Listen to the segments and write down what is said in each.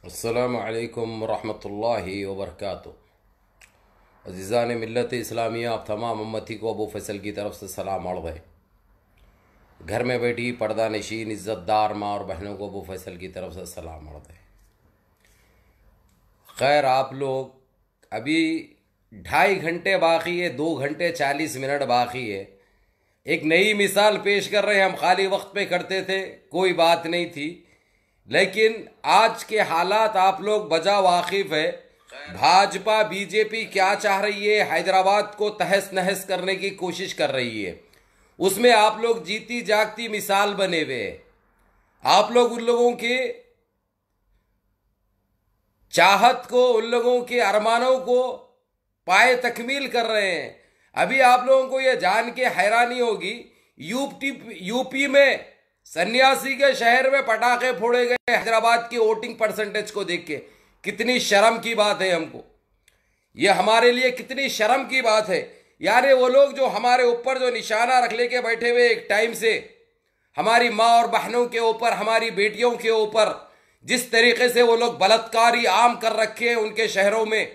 अस्सलामु अलैकुम वरहमतुल्लाहि वबरकातुहू। अज़ीज़ान मिल्लत इस्लामिया, आप तमाम उम्मती को अबू फैसल की तरफ से सलाम अर्ज़ है। घर में बैठी पर्दा नशीन इज़्ज़तदार माँ और बहनों को अबू फैसल की तरफ से सलाम अर्ज़ है। खैर, आप लोग अभी 2.5 घंटे बाकी है, 2 घंटे 40 मिनट बाकी है। एक नई मिसाल पेश कर रहे हैं। हम खाली वक्त पे करते थे, कोई बात नहीं थी, लेकिन आज के हालात आप लोग बजा वाकिफ है। भाजपा बीजेपी क्या चाह रही है, हैदराबाद को तहस नहस करने की कोशिश कर रही है। उसमें आप लोग जीती जागती मिसाल बने हुए हैं। आप लोग उन लोगों के चाहत को, उन लोगों के अरमानों को पाए तकमील कर रहे हैं। अभी आप लोगों को यह जान के हैरानी होगी, यूपी में सन्यासी के शहर में पटाखे फोड़े गए हैदराबाद की वोटिंग परसेंटेज को देख के। कितनी शर्म की बात है हमको, ये हमारे लिए कितनी शर्म की बात है। यानी वो लोग जो हमारे ऊपर जो निशाना रख लेके बैठे हुए एक टाइम से, हमारी माँ और बहनों के ऊपर, हमारी बेटियों के ऊपर जिस तरीके से वो लोग बलात्कारी आम कर रखे हैं उनके शहरों में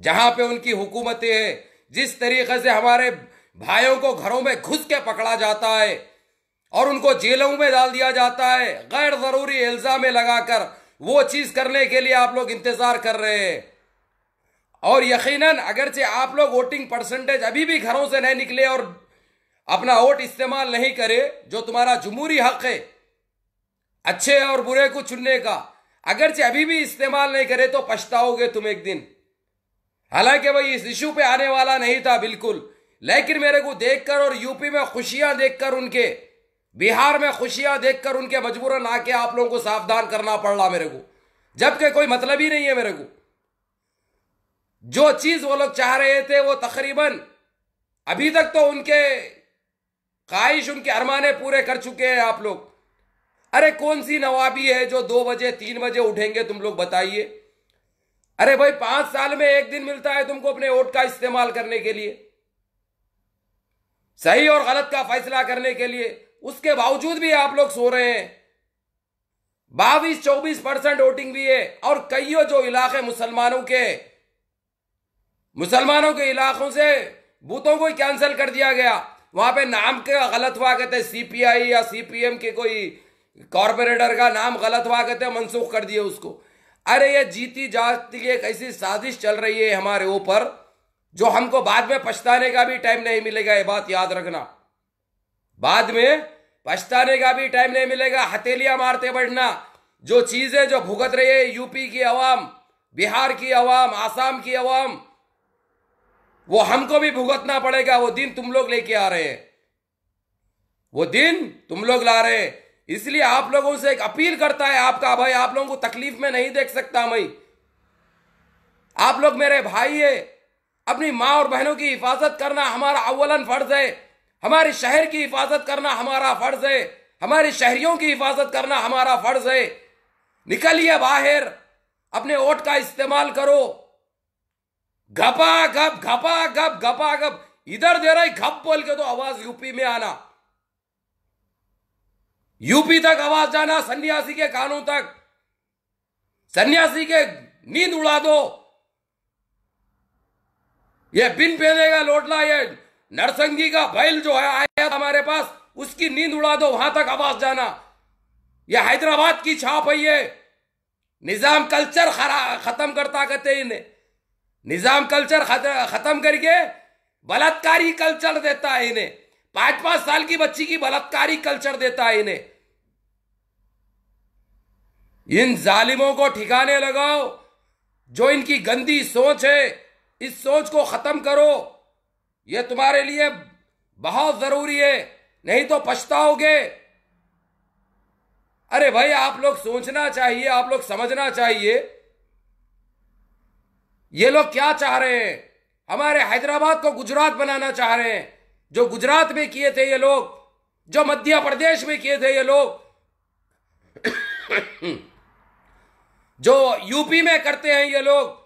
जहां पे उनकी हुकूमतें हैं, जिस तरीके से हमारे भाइयों को घरों में घुस के पकड़ा जाता है और उनको जेलों में डाल दिया जाता है गैर जरूरी इल्जाम लगाकर, वो चीज करने के लिए आप लोग इंतजार कर रहे हैं। और यकीनन अगरचे आप लोग वोटिंग परसेंटेज अभी भी घरों से नहीं निकले और अपना वोट इस्तेमाल नहीं करे, जो तुम्हारा जमहूरी हक है अच्छे और बुरे को चुनने का, अगरचे अभी भी इस्तेमाल नहीं करे तो पछताओगे तुम एक दिन। हालांकि भाई इस इशू पे आने वाला नहीं था बिल्कुल, लेकिन मेरे को देखकर और यूपी में खुशियां देखकर, उनके बिहार में खुशियां देखकर उनके मजबूरन आके आप लोगों को सावधान करना पड़ रहा मेरे को, जबकि कोई मतलब ही नहीं है मेरे को। जो चीज वो लोग चाह रहे थे वो तकरीबन अभी तक तो उनके ख्वाहिश, उनके अरमाने पूरे कर चुके हैं आप लोग। अरे कौन सी नवाबी है जो 2 बजे 3 बजे उठेंगे तुम लोग बताइए। अरे भाई 5 साल में एक दिन मिलता है तुमको अपने वोट का इस्तेमाल करने के लिए, सही और गलत का फैसला करने के लिए। उसके बावजूद भी आप लोग सो रहे हैं। 22-24% वोटिंग भी है। और कईयों जो इलाके मुसलमानों के इलाकों से बूथों को कैंसिल कर दिया गया। वहां पे नाम के गलत हुआ कहते, सीपीआई या सीपीएम के कोई कॉर्पोरेटर का नाम गलत हुआ कहते, मनसूख कर दिए उसको। अरे ये जीती जाती एक ऐसी साजिश चल रही है हमारे ऊपर, जो हमको बाद में पछताने का भी टाइम नहीं मिलेगा। ये बात याद रखना, बाद में पछताने का भी टाइम नहीं मिलेगा। हथेलियां मारते बैठना, जो चीजें जो भुगत रही है यूपी की अवाम, बिहार की अवाम, आसाम की अवाम, वो हमको भी भुगतना पड़ेगा। वो दिन तुम लोग लेके आ रहे हैं, वो दिन तुम लोग ला रहे हैं। इसलिए आप लोगों से एक अपील करता है आपका भाई, आप लोगों को तकलीफ में नहीं देख सकता मैं। आप लोग मेरे भाई है, अपनी माँ और बहनों की हिफाजत करना हमारा अव्वलन फर्ज है। हमारे शहर की हिफाजत करना हमारा फर्ज है। हमारे शहरियों की हिफाजत करना हमारा फर्ज है। निकलिए बाहर, अपने वोट का इस्तेमाल करो। घपा घप इधर दे रहे घप बोल के तो आवाज यूपी में आना, यूपी तक आवाज जाना, सन्यासी के कानों तक, सन्यासी के नींद उड़ा दो। ये बिन पहनेगा लोटला, ये नरसंगी का बैल जो है आया हमारे पास, उसकी नींद उड़ा दो, वहां तक आवाज जाना। ये हैदराबाद की छाप है। ये निजाम कल्चर खत्म करता कहते इन्हें, निजाम कल्चर खत्म करके बलात्कारी कल्चर देता है इन्हें। 5-5 साल की बच्ची की बलात्कारी कल्चर देता है इन्हें। इन जालिमों को ठिकाने लगाओ। जो इनकी गंदी सोच है, इस सोच को खत्म करो। यह तुम्हारे लिए बहुत जरूरी है, नहीं तो पछताओगे। अरे भाई आप लोग सोचना चाहिए, आप लोग समझना चाहिए, ये लोग क्या चाह रहे हैं। हमारे हैदराबाद को गुजरात बनाना चाह रहे हैं। जो गुजरात में किए थे ये लोग, जो मध्य प्रदेश में किए थे ये लोग, जो यूपी में करते हैं ये लोग,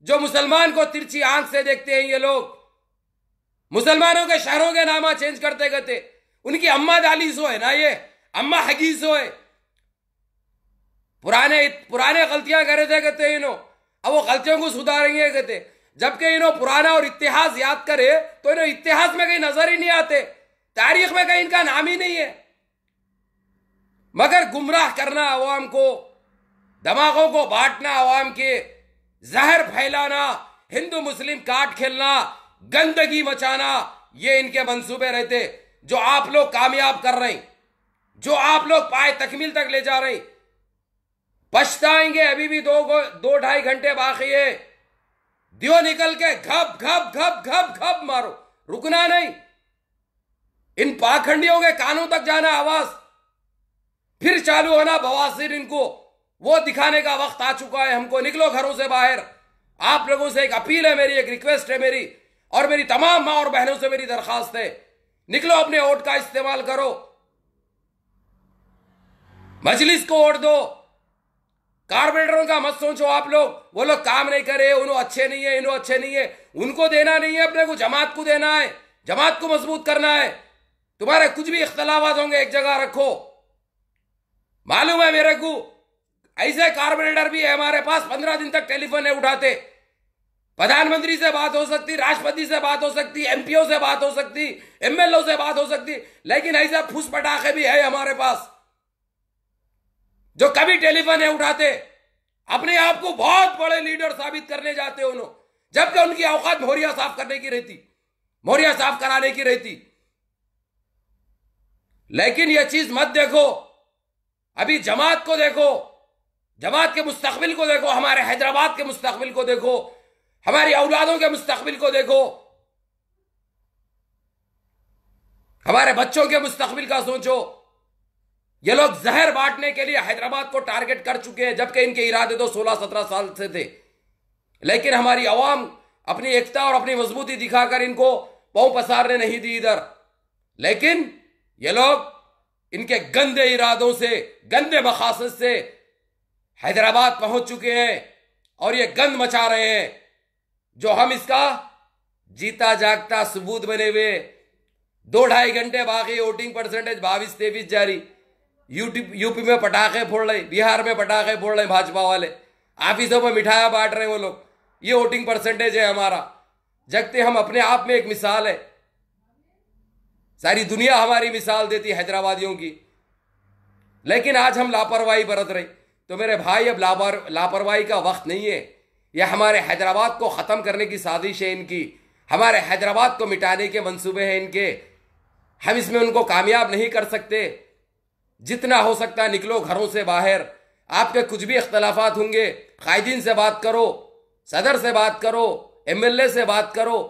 जो मुसलमान को तिरछी आंख से देखते हैं ये लोग, मुसलमानों के शहरों के नामा चेंज करते करते, उनकी अम्मा दाली सो है ना, ये अम्मा हगी सो है। पुराने पुराने गलतियां करे थे कहते इन्हों, अब वो गलतियों को सुधारेंगे कहते, जबकि इन्हों पुराना और इतिहास याद करे तो इन्हों इतिहास में कहीं नजर ही नहीं आते, तारीख में कहीं इनका नाम ही नहीं है। मगर गुमराह करना अवाम को, दिमागों को बांटना, अवाम के जहर फैलाना, हिंदू मुस्लिम काट खेलना, गंदगी मचाना, ये इनके मंसूबे रहते जो आप लोग कामयाब कर रहे हैं, जो आप लोग पाए तकमील तक ले जा रहे हैं। पछताएंगे, अभी भी 2-2.5 घंटे बाकी है। दियो निकल के घप घप घप घप घप मारो, रुकना नहीं। इन पाखंडियों के कानों तक जाना आवाज, फिर चालू होना बवासीर। इनको वो दिखाने का वक्त आ चुका है। हमको निकलो घरों से बाहर। आप लोगों से एक अपील है मेरी, एक रिक्वेस्ट है मेरी, और मेरी तमाम मां और बहनों से मेरी दरखास्त है, निकलो, अपने वोट का इस्तेमाल करो, मजलिस को वोट दो। कारपोरेटरों का मत सोचो आप लोग, वो लोग काम नहीं करे, उन्होंने अच्छे नहीं है, इन्हों अच्छे नहीं है, उनको देना नहीं है, अपने को जमात को देना है, जमात को मजबूत करना है। तुम्हारे कुछ भी इख्तलाफात होंगे एक जगह रखो। मालूम है मेरे को, ऐसे कारपोरेटर भी है हमारे पास, 15 दिन तक टेलीफोन नहीं उठाते। प्रधानमंत्री से बात हो सकती, राष्ट्रपति से बात हो सकती, एमपीओ से बात हो सकती, एमएलओ से बात हो सकती, लेकिन ऐसे फूस पटाखे भी है हमारे पास जो कभी टेलीफोन नहीं उठाते। अपने आप को बहुत बड़े लीडर साबित करने जाते हैं उन्होंने, जबकि उनकी औकात मोहरिया साफ करने की रहती, मोहरिया साफ कराने की रहती। लेकिन यह चीज मत देखो, अभी जमात को देखो, जमात के मुस्तकबिल को देखो, हमारे हैदराबाद के मुस्तकबिल को देखो, हमारी औलादों के मुस्तकबिल को देखो, हमारे बच्चों के मुस्तकबिल का सोचो। ये लोग जहर बांटने के लिए हैदराबाद को टारगेट कर चुके हैं, जबकि इनके इरादे तो 16-17 साल से थे। लेकिन हमारी अवाम अपनी एकता और अपनी मजबूती दिखाकर इनको पांव पसारने नहीं दी इधर। लेकिन ये लोग इनके गंदे इरादों से, गंदे मकासद से हैदराबाद पहुंच चुके हैं और ये गंद मचा रहे हैं, जो हम इसका जीता जागता सबूत बने हुए। 2-2.5 घंटे बाकी, वोटिंग परसेंटेज 22-23 जारी। यूपी में पटाखे फोड़ रहे, बिहार में पटाखे फोड़ रहे भाजपा वाले, ऑफिसों में मिठाइयां बांट रहे वो लोग। ये वोटिंग परसेंटेज है हमारा। जगते हम अपने आप में एक मिसाल है, सारी दुनिया हमारी मिसाल देती हैदराबादियों की। लेकिन आज हम लापरवाही बरत रहे। तो मेरे भाई, अब लापरवाही का वक्त नहीं है। यह हमारे हैदराबाद को ख़त्म करने की साजिश है इनकी, हमारे हैदराबाद को मिटाने के मंसूबे हैं इनके। हम इसमें उनको कामयाब नहीं कर सकते। जितना हो सकता है निकलो घरों से बाहर। आपके कुछ भी इख्तलाफात होंगे, कायदीन से बात करो, सदर से बात करो, एमएलए से बात करो,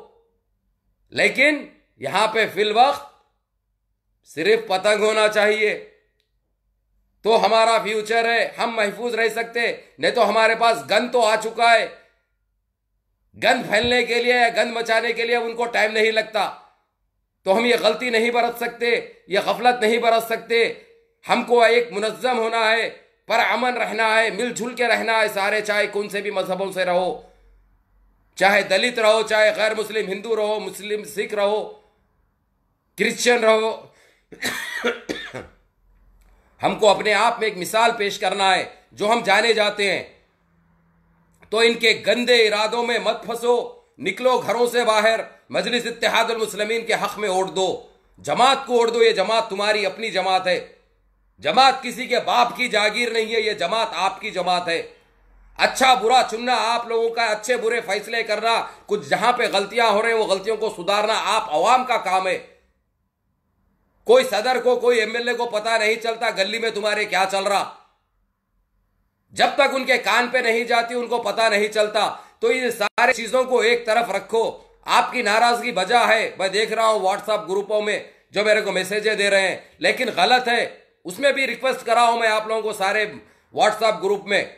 लेकिन यहां पे फिल वक्त सिर्फ पतंग होना चाहिए, तो हमारा फ्यूचर है, हम महफूज रह सकते। नहीं तो हमारे पास गन तो आ चुका है। गंद फैलने के लिए, गंद मचाने के लिए उनको टाइम नहीं लगता। तो हम ये गलती नहीं बरत सकते, ये गफलत नहीं बरत सकते। हमको एक मुनज़्ज़म होना है, पर अमन रहना है, मिलजुल के रहना है सारे, चाहे कौन से भी मजहबों से रहो, चाहे दलित रहो, चाहे गैर मुस्लिम हिंदू रहो, मुस्लिम सिख रहो, क्रिश्चियन रहो। हमको अपने आप में एक मिसाल पेश करना है जो हम जाने जाते हैं। तो इनके गंदे इरादों में मत फंसो, निकलो घरों से बाहर। मजलिस इत्तेहादुल मुस्लिमीन के हक में वोट दो, जमात को वोट दो। ये जमात तुम्हारी अपनी जमात है, जमात किसी के बाप की जागीर नहीं है, ये जमात आपकी जमात है। अच्छा बुरा चुनना आप लोगों का, अच्छे बुरे फैसले करना, कुछ जहां पे गलतियां हो रही हैं वो गलतियों को सुधारना आप अवाम का काम है। कोई सदर को, कोई एमएलए को पता नहीं चलता गली में तुम्हारे क्या चल रहा। जब तक उनके कान पे नहीं जाती उनको पता नहीं चलता। तो ये सारे चीजों को एक तरफ रखो। आपकी नाराजगी वजह है, मैं देख रहा हूं व्हाट्सएप ग्रुपों में जो मेरे को मैसेजें दे रहे हैं, लेकिन गलत है। उसमें भी रिक्वेस्ट कर रहा हूं मैं आप लोगों को सारे व्हाट्सएप ग्रुप में,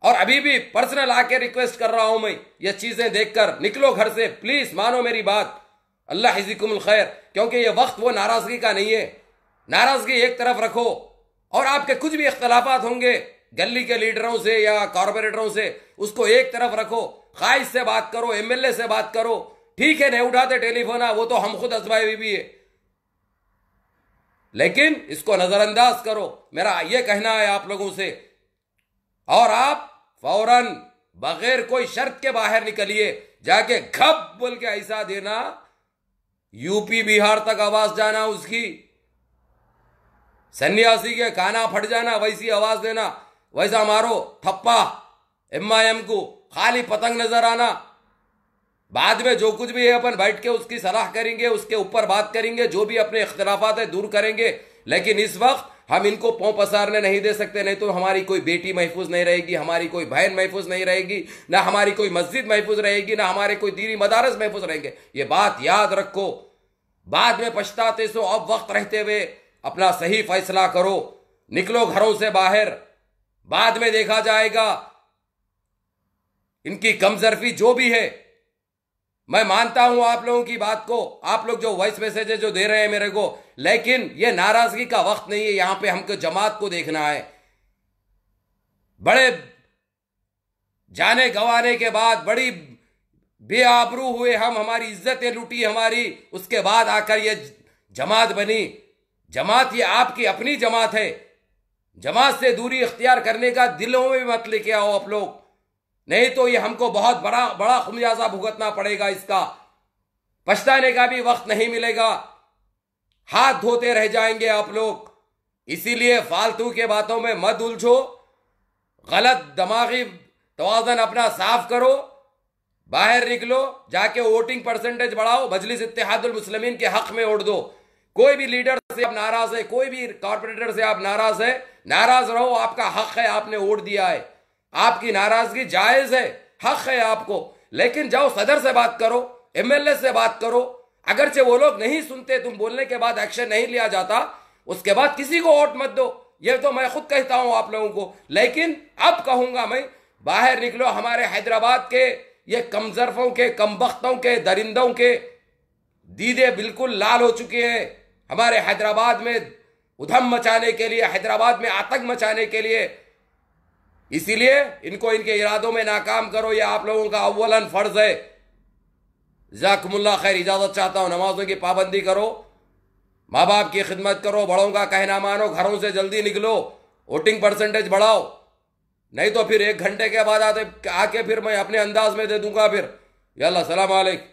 और अभी भी पर्सनल आके रिक्वेस्ट कर रहा हूं मैं, ये चीजें देखकर निकलो घर से प्लीज। मानो मेरी बात, अल्लाह हिज़िकुमुल खैर, क्योंकि ये वक्त वो नाराजगी का नहीं है। नाराजगी एक तरफ रखो, और आपके कुछ भी इख्तलाफात होंगे गली के लीडरों से या कॉर्पोरेटरों से, उसको एक तरफ रखो। कायद से बात करो, एमएलए से बात करो, ठीक है नहीं उठाते टेलीफोन, वो तो हम खुद अजमाए भी है, लेकिन इसको नजरअंदाज करो। मेरा यह कहना है आप लोगों से, और आप फौरन बगैर कोई शर्त के बाहर निकलिए, जाके घप बोल के ऐसा देना, यूपी बिहार तक आवाज जाना उसकी, सन्यासी के काना फट जाना, वैसी आवाज देना, वैसा मारो थप्पा MIM को, खाली पतंग नजर आना। बाद में जो कुछ भी है अपन बैठ के उसकी सलाह करेंगे, उसके ऊपर बात करेंगे, जो भी अपने इख्तिलाफात है दूर करेंगे, लेकिन इस वक्त हम इनको पांव पसारने नहीं दे सकते, नहीं तो हमारी कोई बेटी महफूज नहीं रहेगी, हमारी कोई बहन महफूज नहीं रहेगी, ना हमारी कोई मस्जिद महफूज रहेगी, ना हमारे कोई दीनी मदारस महफूज रहेंगे। ये बात याद रखो, बाद में पछताते सो अब वक्त रहते हुए अपना सही फैसला करो, निकलो घरों से बाहर, बाद में देखा जाएगा। इनकी कमजरफी जो भी है, मैं मानता हूं आप लोगों की बात को, आप लोग जो वॉइस मैसेजेस जो दे रहे हैं मेरे को, लेकिन यह नाराजगी का वक्त नहीं है। यहां पे हमको जमात को देखना है। बड़े जाने गंवाने के बाद बड़ी बेआबरू हुए हम, हमारी इज्जतें लूटी हमारी, उसके बाद आकर ये जमात बनी। जमात ये आपकी अपनी जमात है। जमात से दूरी इख्तियार करने का दिलों में मत लेके आओ आप लोग, नहीं तो ये हमको बहुत बड़ा खुमियाजा भुगतना पड़ेगा। इसका पछताने का भी वक्त नहीं मिलेगा, हाथ धोते रह जाएंगे आप लोग। इसीलिए फालतू के बातों में मत उलझो, गलत दिमागी तवाज़न अपना साफ करो, बाहर निकलो, जाके वोटिंग परसेंटेज बढ़ाओ, मजलिस इत्तेहादुल मुस्लिमीन के हक में वोट दो। कोई भी लीडर से आप नाराज है, कोई भी कॉर्पोरेटर से आप नाराज है, नाराज रहो, आपका हक है, आपने वोट दिया है, आपकी नाराजगी जायज है, हक है आपको। लेकिन जाओ सदर से बात करो, MLA से बात करो, अगरचे वो लोग नहीं सुनते, तुम बोलने के बाद एक्शन नहीं लिया जाता, उसके बाद किसी को वोट मत दो। ये तो मैं खुद कहता हूं आप लोगों को, लेकिन अब कहूंगा मैं, बाहर निकलो। हमारे हैदराबाद के ये कमजरफों के, कमबख्तों के, दरिंदों के दीदे बिल्कुल लाल हो चुके हैं। हमारे हैदराबाद में उधम मचाने के लिए, हैदराबाद में आतंक मचाने के लिए। इसीलिए इनको इनके इरादों में नाकाम करो, यह आप लोगों का अव्वलन फर्ज है। जज़ाकुमुल्लाह खैर। इजाजत चाहता हूं, नमाजों की पाबंदी करो, माँ बाप की खिदमत करो, बड़ों का कहना मानो, घरों से जल्दी निकलो, वोटिंग परसेंटेज बढ़ाओ, नहीं तो फिर 1 घंटे के बाद आके फिर मैं अपने अंदाज में दे दूंगा फिर। यल्ला सलाम अलैकुम।